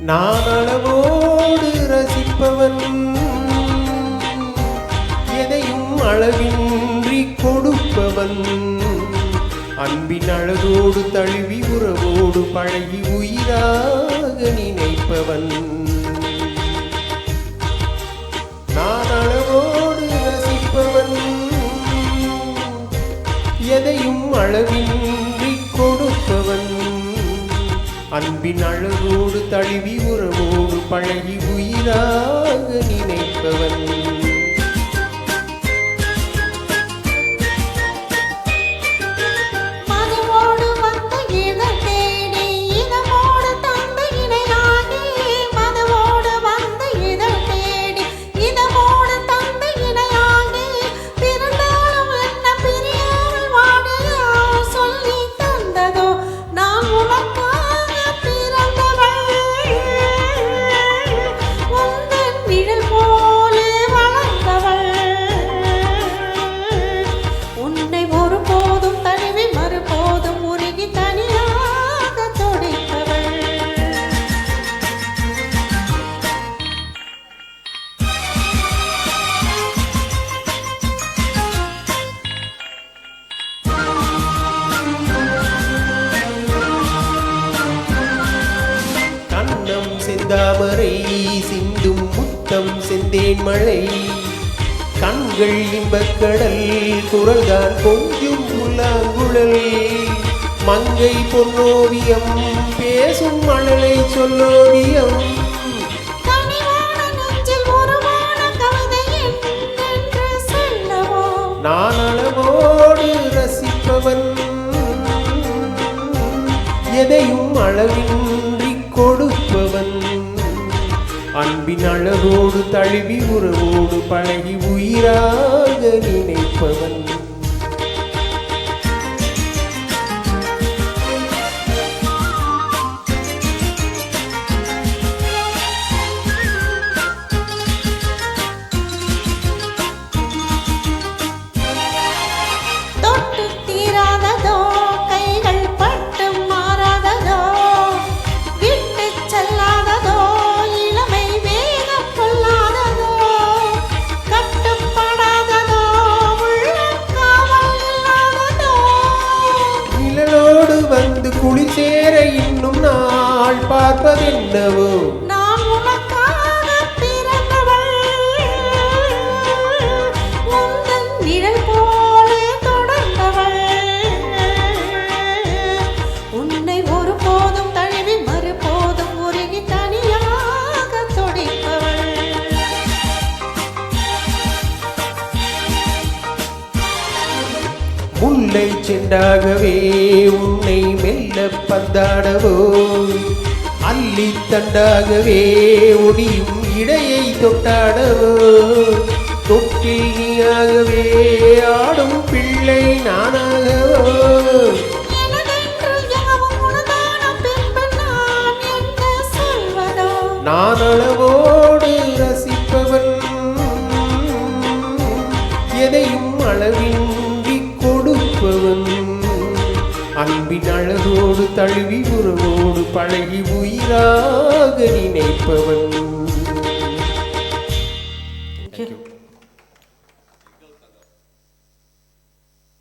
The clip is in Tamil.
நான் அளவோடு ரசிப்பவன், எதையும் அளவின்றி கொடுப்பவன், அன்பின் அழகோடு தழுவி உறவோடு பழகி உயிராக நினைப்பவன். நான் அளவோடு ரசிப்பவன், எதையும் அளவின்றி கொடுப்பவன், அன்பின் அழகோடு தழுவி உறவோடு பழகி உயிராக நினைப்பவன். செந்தாமரை சிந்தும் முத்தம் செந்தேன் மழை, கண்கள் இன்பக்கடல் குரல்தான் கொஞ்சும் புல்லாங்குழல், மங்கை பொன்னோவியம் பேசும் மழலை சொல்லோவியம். நான் அளவோடு ரசிப்பவன், எதையும் அளவின்றி கொடுப்பவன், அன்பின் அழகோடு தழுவி உறவோடு பழகி உயிராக நினைப்பவன். வந்து குளி சேர இன்னும் நாள் பார்ப்பதென்னவோ, நான் உனக்காக பிறந்தவள், உந்தன் நிழல் போல தொடர்ந்தவள், உன்னை ஒருபோதும் தழுவி மறுபோதும் உருகி தனியாக துடிப்பவள். முல்லை செண்டாகவே உன்னை மெல்ல பந்தாடவோ, அல்லி தண்டாகவே ஒடியும் இடையை தொட்டாடவோ, தொட்டில் நீயாகவே ஆடும் பிள்ளை நானாகவோ. நான் அளவோடு ரசிப்பவன், எதையும் அளவின்றி கொடுப்பவன், அன்பின் அழகோடு தழுவி உறவோடு பழகி உயிராக நினைப்பவன்.